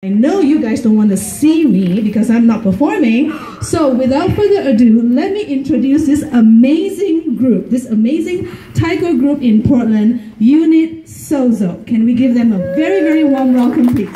I know you guys don't want to see me because I'm not performing. So without further ado, let me introduce this amazing group, this amazing taiko group in Portland, Unit Souzou. Can we give them a very, very warm welcome, please?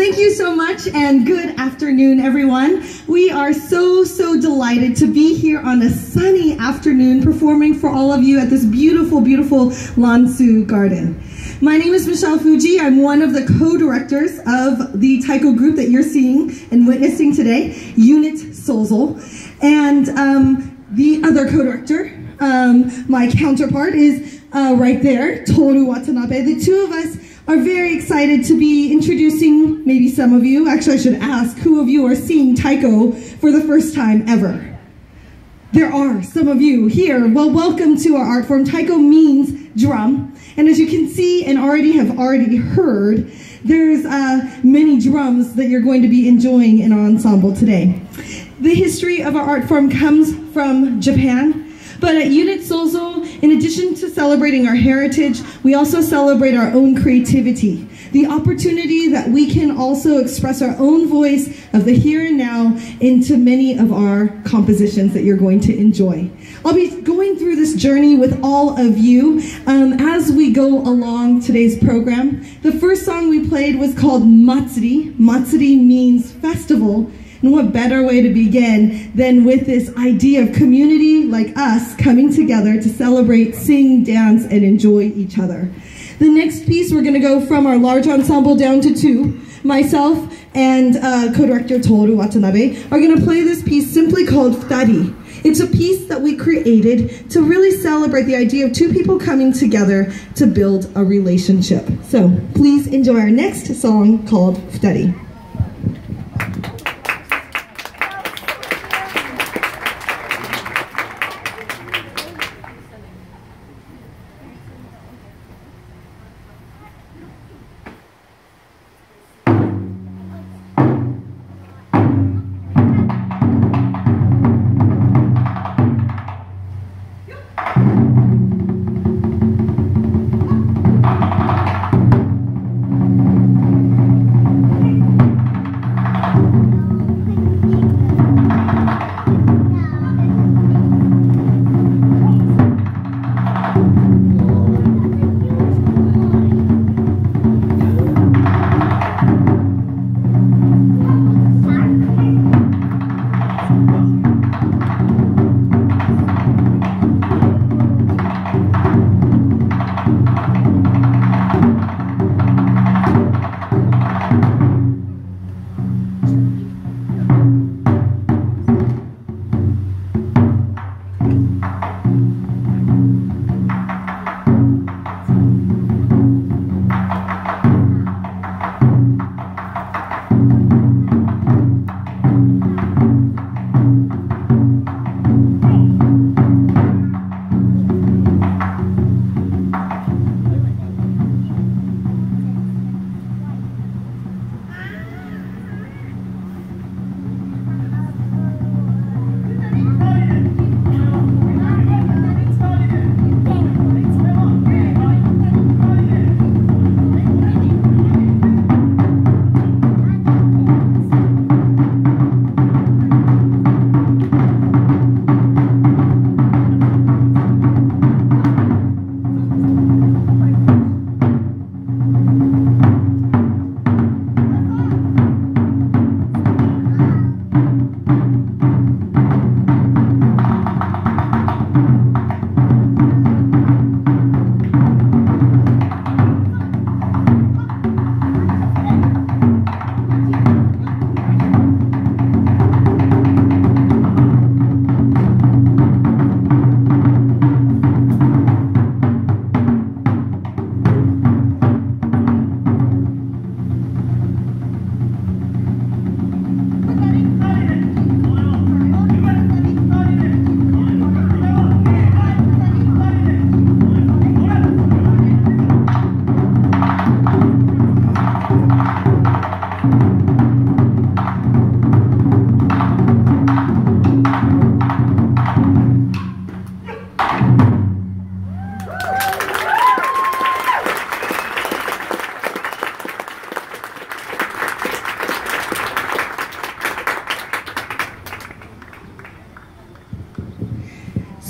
Thank you so much, and good afternoon, everyone. We are so delighted to be here on a sunny afternoon performing for all of you at this beautiful Lansu garden. My name is Michelle Fuji. I'm one of the co-directors of the taiko group that you're seeing and witnessing today, Unit Souzou. And the other co-director, my counterpart, is right there, Toru Watanabe. The two of us are very excited to be introducing maybe some of you. Actually, I should ask, who of you are seeing taiko for the first time ever? There are some of you here. Well, welcome to our art form. Taiko means drum. And as you can see and have already heard, there's many drums that you're going to be enjoying in our ensemble today. The history of our art form comes from Japan. But at Unit Souzou, in addition to celebrating our heritage, we also celebrate our own creativity. The opportunity that we can also express our own voice of the here and now into many of our compositions that you're going to enjoy. I'll be going through this journey with all of you as we go along today's program. The first song we played was called Matsuri. Matsuri means festival. And what better way to begin than with this idea of community like us coming together to celebrate, sing, dance, and enjoy each other. The next piece, we're going to go from our large ensemble down to two. Myself and co-director Toru Watanabe are going to play this piece simply called Futari. It's a piece that we created to really celebrate the idea of two people coming together to build a relationship. So please enjoy our next song called Futari.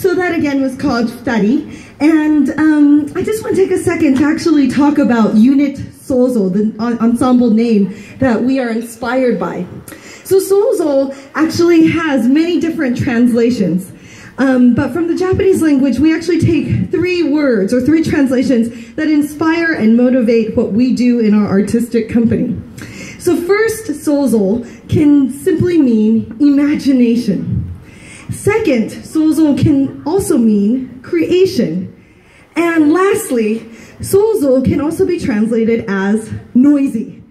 So that again was called Futari. And I just want to take a second to actually talk about Unit Souzou, the ensemble name that we are inspired by. So Souzou actually has many different translations. But from the Japanese language, we actually take 3 words or 3 translations that inspire and motivate what we do in our artistic company. So first, Souzou can simply mean imagination. Second, Souzou can also mean creation. And lastly, Souzou can also be translated as noisy.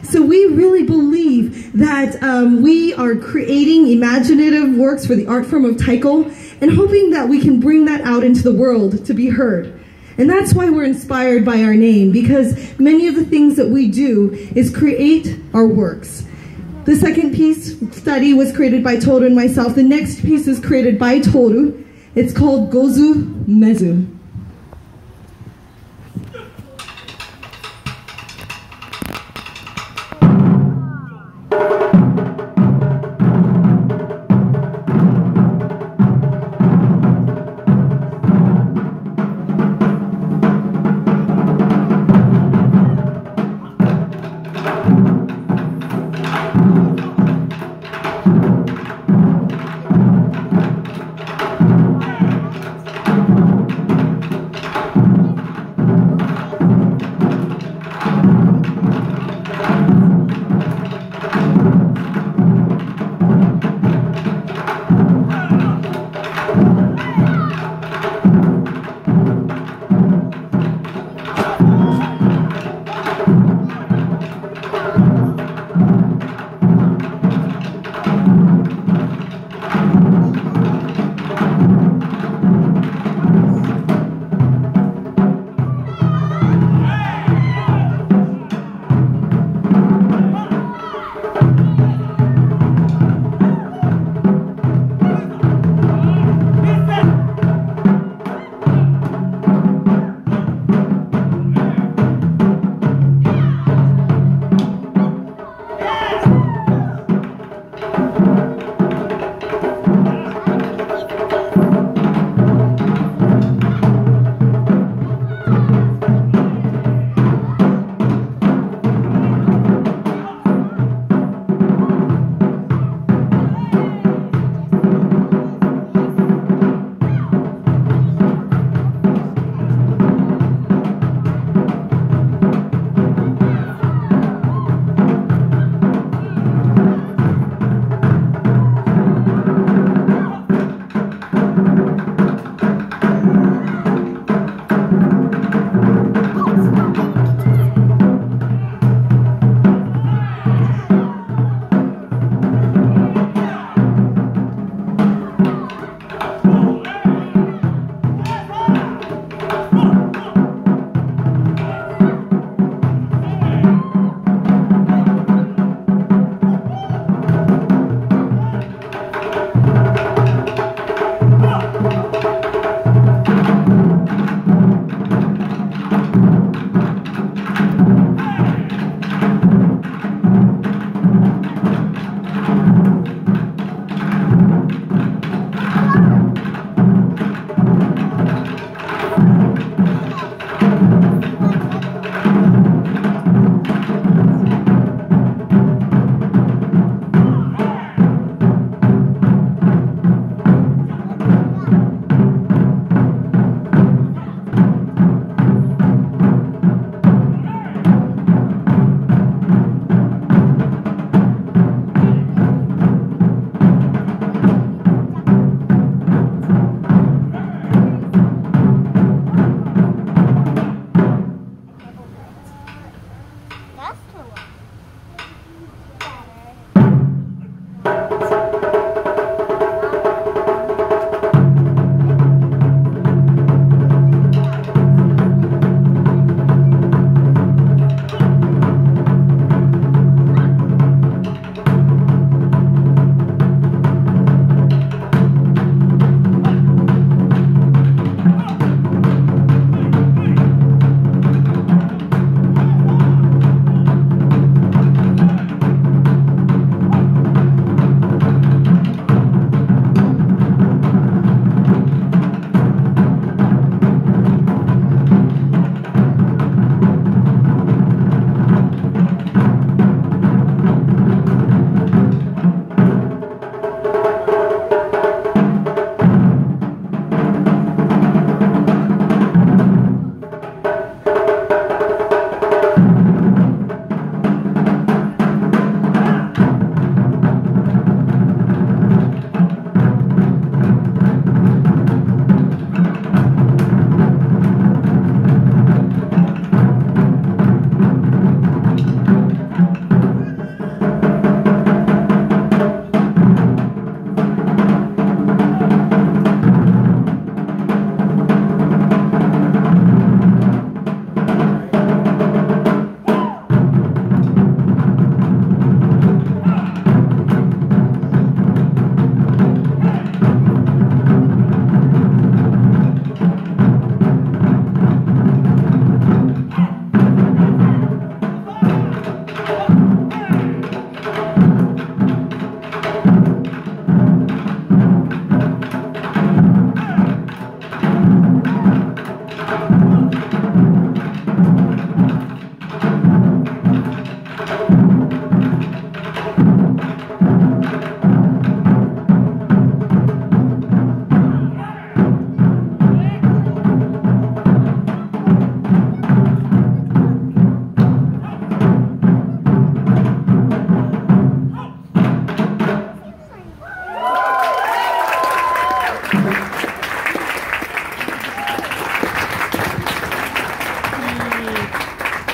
So we really believe that we are creating imaginative works for the art form of taiko and hoping that we can bring that out into the world to be heard. And that's why we're inspired by our name, because many of the things that we do is create our works. The second piece study was created by Toru and myself. The next piece is created by Toru. It's called Gozu Mezu.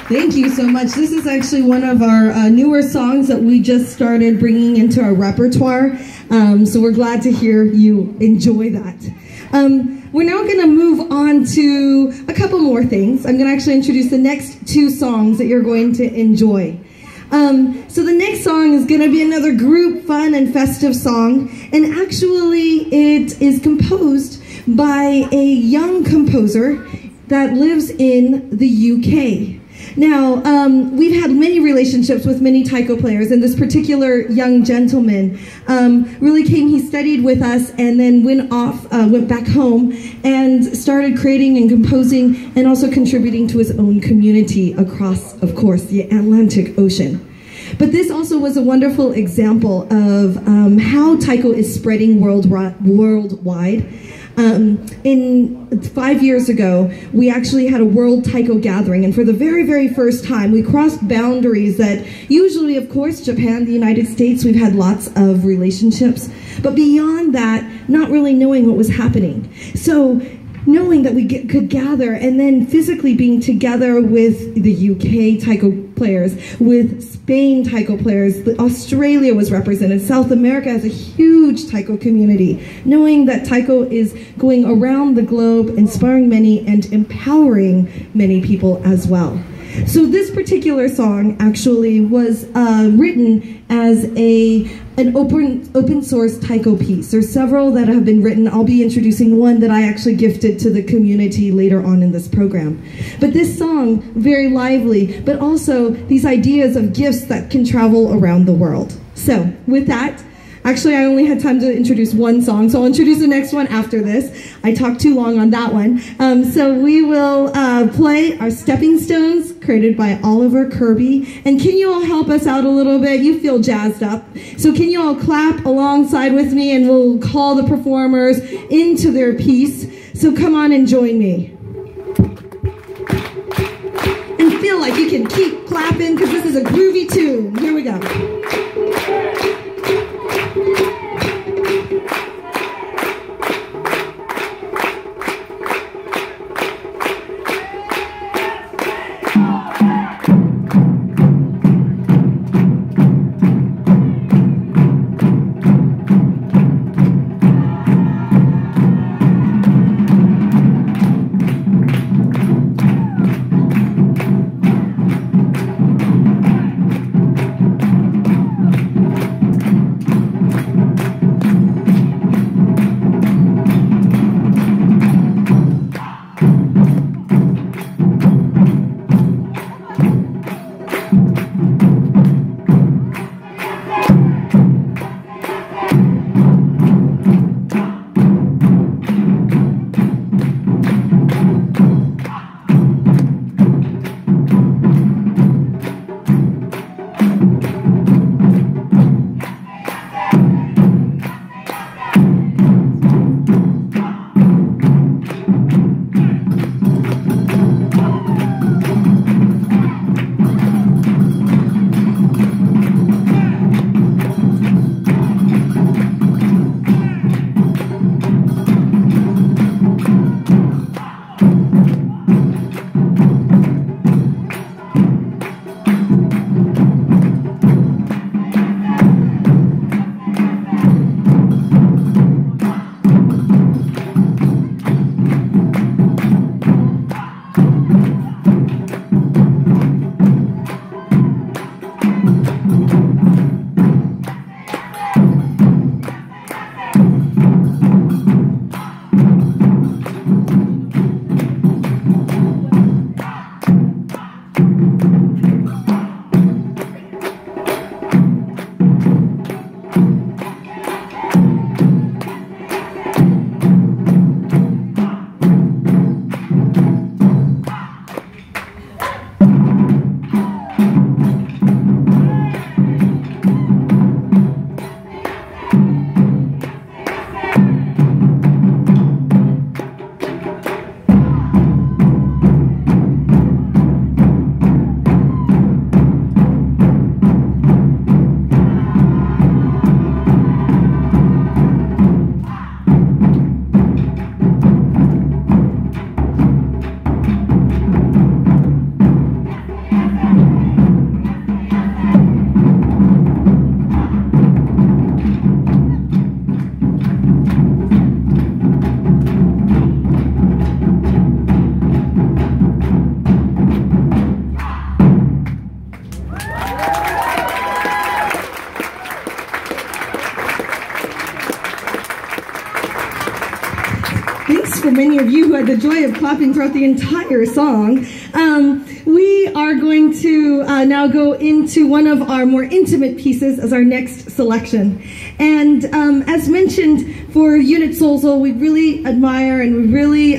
Thank you so much. This is actually one of our newer songs that we just started bringing into our repertoire. So we're glad to hear you enjoy that. We're now going to move on to a couple more things. I'm going to actually introduce the next two songs that you're going to enjoy. So the next song is going to be another group fun and festive song. And actually it is composed by a young composer that lives in the UK. Now, we've had many relationships with many taiko players, and this particular young gentleman really came, he studied with us and then went back home and started creating and composing and also contributing to his own community across, of course, the Atlantic Ocean. But this also was a wonderful example of how taiko is spreading worldwide. 5 years ago, we actually had a World Taiko Gathering, and for the very, very first time, we crossed boundaries that usually, of course, Japan, the United States, we've had lots of relationships, but beyond that, not really knowing what was happening. So, knowing that we could gather and then physically being together with the UK taiko players, with Spain taiko players, Australia was represented, South America has a huge taiko community, knowing that taiko is going around the globe, inspiring many and empowering many people as well. So this particular song actually was written as an open source taiko piece. There's several that have been written. I'll be introducing one that I actually gifted to the community later on in this program. But this song, very lively, but also these ideas of gifts that can travel around the world. So with that, actually, I only had time to introduce one song, so I'll introduce the next one after this. I talked too long on that one. So we will play our Stepping Stones, created by Oliver Kirby. And can you all help us out a little bit? You feel jazzed up. So can you all clap alongside with me, and we'll call the performers into their piece. So come on and join me. And feel like you can keep clapping, because this is a groovy tune. Here we go. Thanks for many of you who had the joy of clapping throughout the entire song. We are going to now go into one of our more intimate pieces as our next selection. And as mentioned, for Unit Souzou, we really admire and we really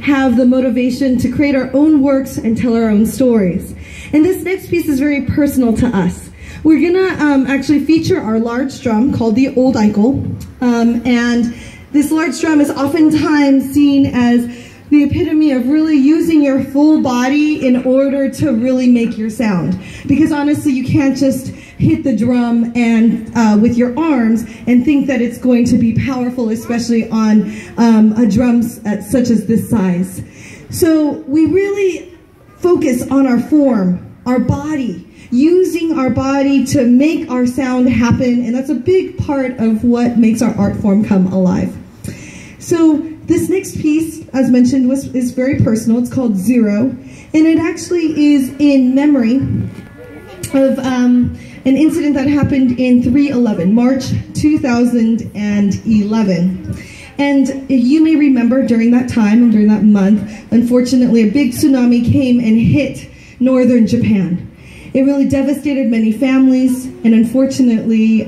have the motivation to create our own works and tell our own stories. And this next piece is very personal to us. We're gonna actually feature our large drum called the Old Eichel. And this large drum is oftentimes seen as the epitome of really using your full body in order to really make your sound. Because honestly, you can't just hit the drum and with your arms and think that it's going to be powerful, especially on a drum such as this size. So we really focus on our form, our body, using our body to make our sound happen, and that's a big part of what makes our art form come alive. So this next piece, as mentioned, is very personal. It's called Zero, and it actually is in memory of an incident that happened in 3/11, March 2011. And you may remember during that time and during that month, unfortunately, a big tsunami came and hit northern Japan. It really devastated many families, and unfortunately,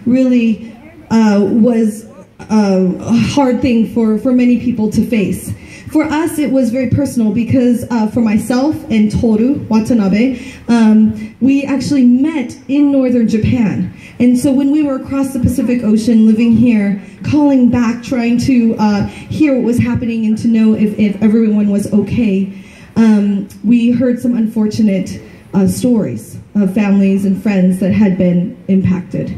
really was a hard thing for many people to face. For us, it was very personal because for myself and Toru Watanabe, we actually met in northern Japan. And so when we were across the Pacific Ocean, living here, calling back, trying to hear what was happening and to know if everyone was okay, we heard some unfortunate stories of families and friends that had been impacted.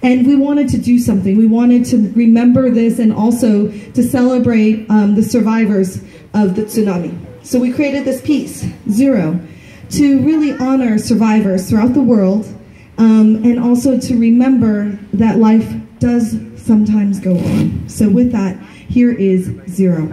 And we wanted to do something. We wanted to remember this and also to celebrate the survivors of the tsunami. So we created this piece, Zero, to really honor survivors throughout the world, and also to remember that life does sometimes go on. So with that, here is Zero.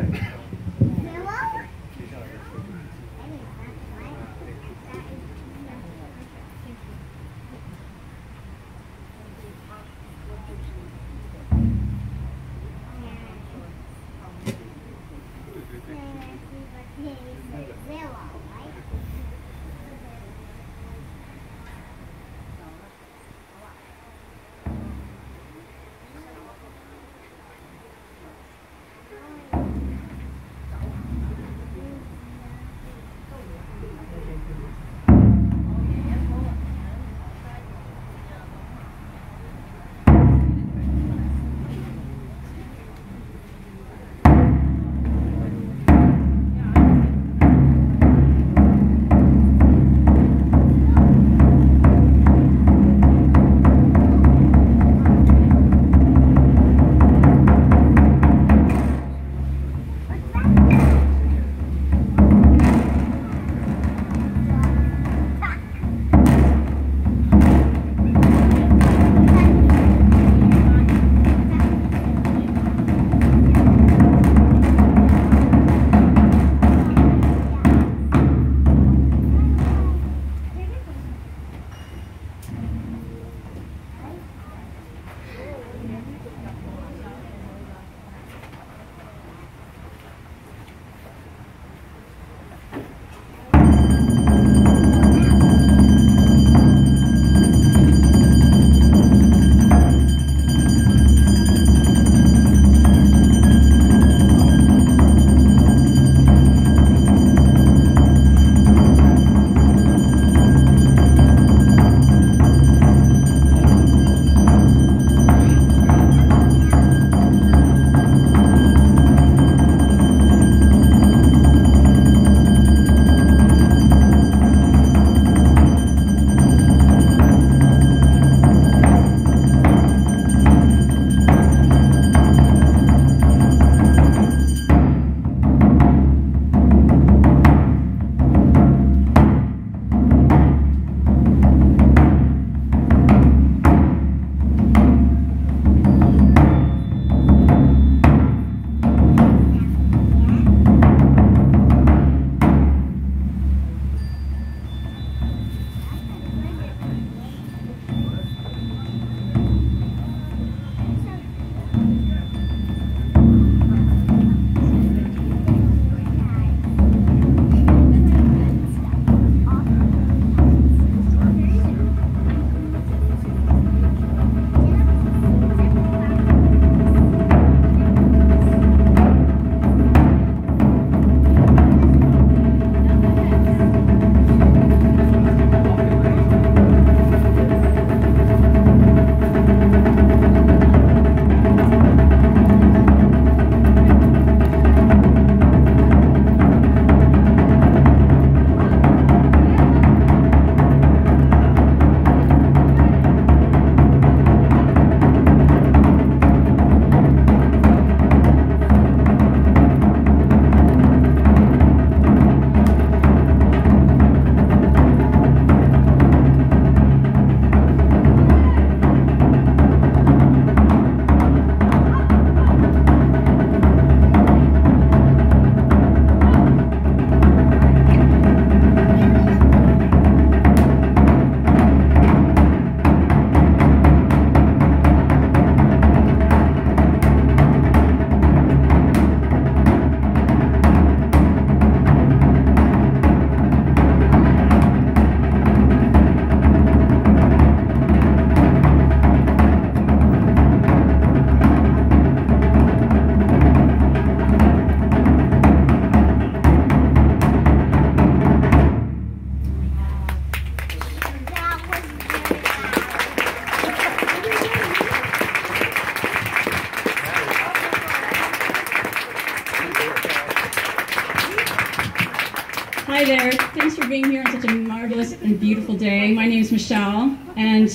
Hi there. Thanks for being here on such a marvelous and beautiful day. My name is Michelle, and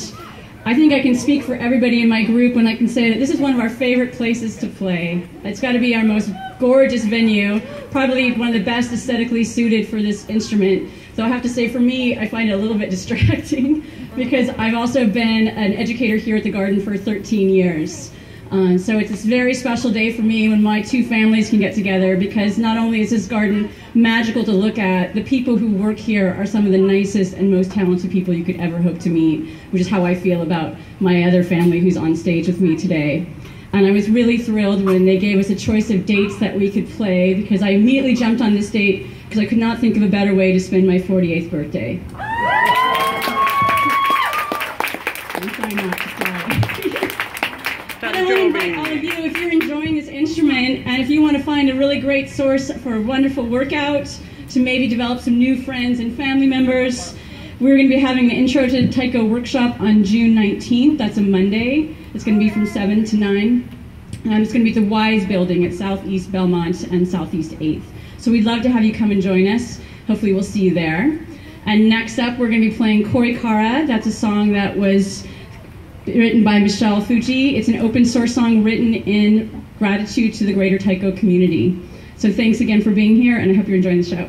I think I can speak for everybody in my group when I can say that this is one of our favorite places to play. It's got to be our most gorgeous venue, probably one of the best aesthetically suited for this instrument. So I have to say, for me, I find it a little bit distracting because I've also been an educator here at the Garden for 13 years. So it's this very special day for me when my two families can get together, because not only is this garden magical to look at, the people who work here are some of the nicest and most talented people you could ever hope to meet, which is how I feel about my other family who's on stage with me today. And I was really thrilled when they gave us a choice of dates that we could play, because I immediately jumped on this date because I could not think of a better way to spend my 48th birthday. I'm trying not to cry. But I want to invite all of you, if you're enjoying this instrument, and if you want to find a really great source for a wonderful workout, to maybe develop some new friends and family members, we're going to be having the Intro to Taiko workshop on June 19th. That's a Monday. It's going to be from 7 to 9. And it's going to be at the Wise Building at Southeast Belmont and Southeast 8th. So we'd love to have you come and join us. Hopefully we'll see you there. And next up, we're going to be playing Korikara. That's a song that was written by Michelle Fuji. It's an open source song written in gratitude to the greater Taiko community. So thanks again for being here, and I hope you're enjoying the show.